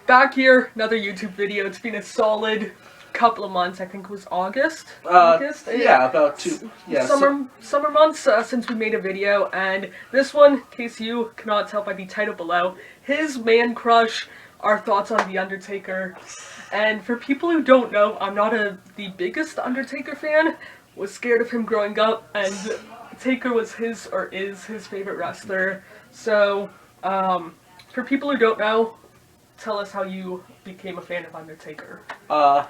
back here, another YouTube video. It's been a solid couple of months. I think it was August. Yeah, about two. Yeah, summer months since we made a video, and this one, in case you cannot tell by the title below, his man crush. Our thoughts on The Undertaker. And for people who don't know, I'm not the biggest Undertaker fan. Was scared of him growing up, and Taker was his or is his favorite wrestler. So, for people who don't know, tell us how you became a fan of Undertaker. I'm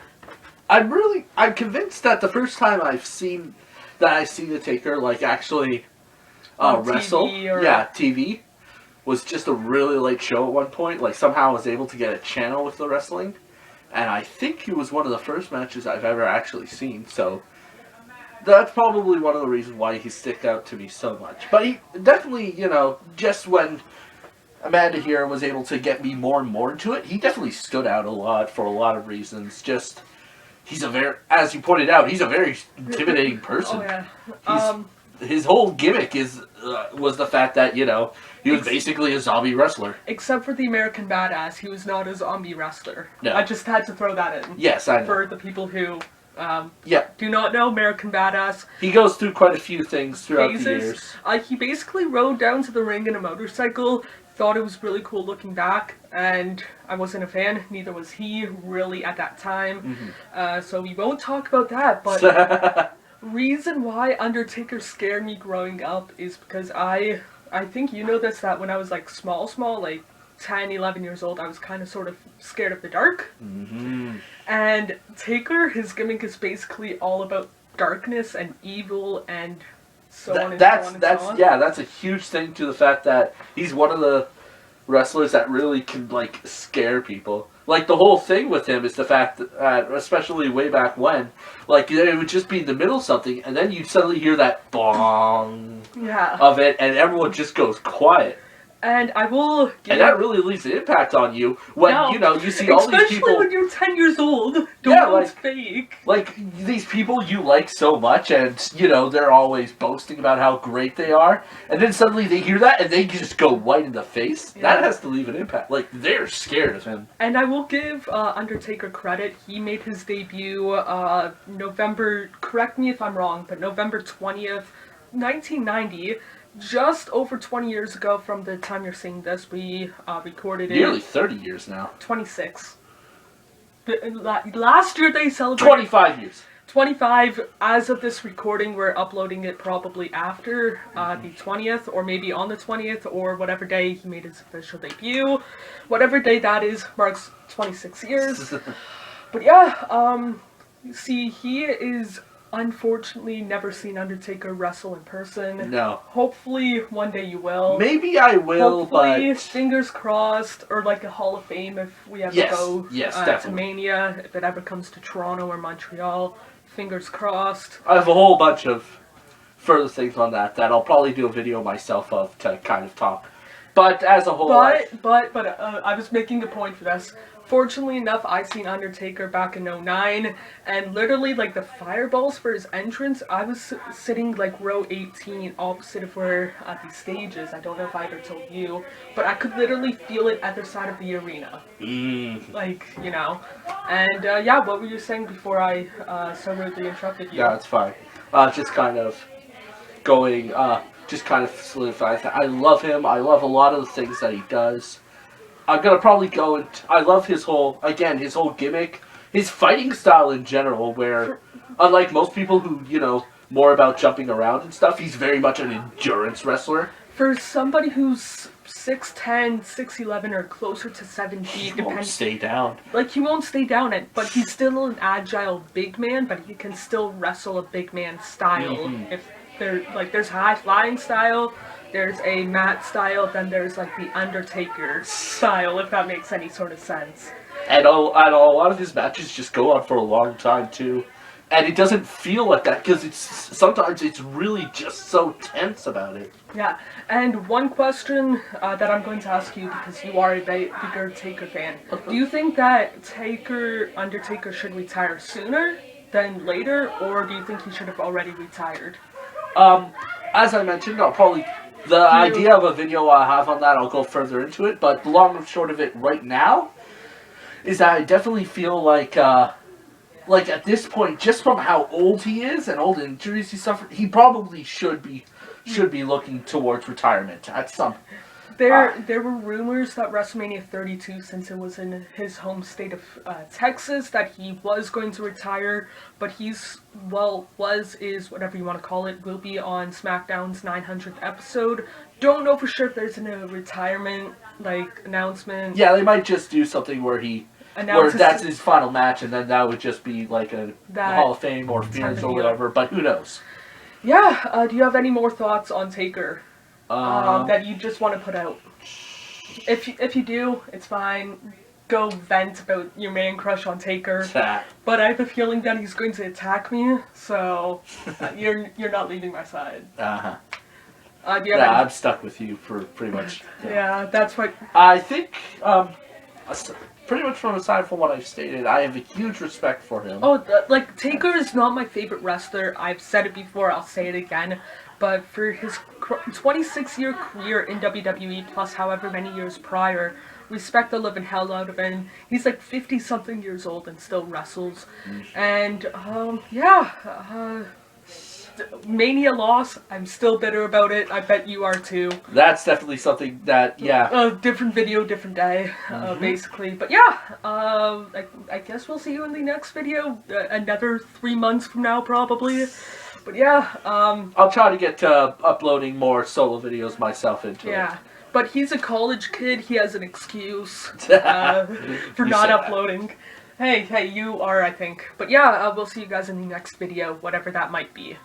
convinced that the first time I see the Taker like actually wrestle, TV, was just a really late show at one point. Like somehow I was able to get a channel with the wrestling, and I think it was one of the first matches I've ever actually seen. So that's probably one of the reasons why he stick out to me so much. But he definitely, just when Amanda here was able to get me more and more into it, he definitely stood out a lot for a lot of reasons. Just, as you pointed out, he's a very intimidating person. Oh yeah. His whole gimmick was the fact that, he was basically a zombie wrestler. Except for the American Badass, he was not a zombie wrestler. No. I just had to throw that in. Yes, I know. For the people who yeah. do not know American Badass. He goes through quite a few things throughout the years. He basically rode down to the ring in a motorcycle, thought it was really cool looking back, and I wasn't a fan, neither was he really at that time. Mm-hmm. So we won't talk about that, but reason why Undertaker scared me growing up is because I think you know this, that when I was like small, like 10, 11 years old, I was kind of sort of scared of the dark. Mm-hmm. And Taker, his gimmick is basically all about darkness and evil and so on and so on. Yeah, that's a huge thing to the fact that he's one of the wrestlers that really can, like, scare people. Like, the whole thing with him is the fact that, especially way back when, like, it would just be in the middle of something, and then you'd suddenly hear that bong of it, and everyone just goes quiet. And I will... And that really leaves an impact on you when, you see all these people... Especially when you're 10 years old. It's fake. Like, these people you like so much, and, they're always boasting about how great they are, and then suddenly they hear that, and they just go white in the face. Yeah. That has to leave an impact. Like, they're scared of him. And I will give Undertaker credit. He made his debut November... Correct me if I'm wrong, but November 20th, 1990... Just over 20 years ago from the time you're seeing this, we recorded it. Nearly 30 years now. 26. Last year they celebrated... 25 years. 25. As of this recording, we're uploading it probably after the 20th, or maybe on the 20th, or whatever day he made his official debut. Whatever day that is, marks 26 years. But yeah, you see, he is... Unfortunately, never seen Undertaker wrestle in person. No. Hopefully, one day you will. Maybe I will, Hopefully, fingers crossed, or like a Hall of Fame if we ever go to Mania, if it ever comes to Toronto or Montreal. Fingers crossed. I have a whole bunch of further things on that I'll probably do a video myself of to kind of talk. But as a whole... But I was making a point for this. Fortunately enough, I seen Undertaker back in 2009, and literally, like, the fireballs for his entrance, I was sitting, like, row 18, opposite of where the stage is. I don't know if I ever told you, but I could literally feel it at the side of the arena. Like, And, yeah, what were you saying before I so rudely interrupted you? Yeah, it's fine. Just kind of going, just kind of solidify that. I love him. I love a lot of the things that he does. I'm gonna probably go and... I love his whole gimmick. His fighting style in general, where, unlike most people who, more about jumping around and stuff, he's very much an endurance wrestler. For somebody who's 6'10", 6'11", or closer to 7 feet... He won't stay down. Like, he won't stay down, but he's still an agile big man, but he can still wrestle a big man style. Mm-hmm. If there's high-flying style... There's a mat style, then there's like the Undertaker style, if that makes any sort of sense. And a lot of his matches just go on for a long time too. And it doesn't feel like that because sometimes it's really just so tense about it. Yeah, and one question that I'm going to ask you, because you are a bigger Taker fan. Do you think that Undertaker should retire sooner than later, or do you think he should have already retired? As I mentioned, I'll probably... The idea of a video I have on that, I'll go further into it, but the long and short of it right now, is that I definitely feel like at this point, just from how old he is and all the injuries he suffered, he probably should be looking towards retirement at some. There were rumors that WrestleMania 32, since it was in his home state of Texas, that he was going to retire, but is whatever you want to call it, will be on SmackDown's 900th episode. Don't know for sure if there's a retirement announcement. Yeah, they might just do something where that's his final match, and then that would just be like a Hall of Fame or Fears or whatever. But who knows? Yeah. Do you have any more thoughts on Taker that you just want to put out? If you do, it's fine. Go vent about your man crush on Taker. But I have a feeling that he's going to attack me, so you're not leaving my side. I'm stuck with you for pretty much. Yeah, that's what I think. Pretty much aside from what I've stated, I have a huge respect for him. Oh, Taker is not my favorite wrestler. I've said it before, I'll say it again. But for his 26-year career in WWE, plus however many years prior, respect the living hell out of him. He's 50-something years old and still wrestles. And, Mania loss, I'm still bitter about it. I bet you are too. That's definitely something that, different video, different day, basically. But yeah, I guess we'll see you in the next video, another 3 months from now, probably. But yeah, I'll try to get to uploading more solo videos myself into it. Yeah, but he's a college kid. He has an excuse for not uploading. Hey, you are, I think. But yeah, we'll see you guys in the next video, whatever that might be.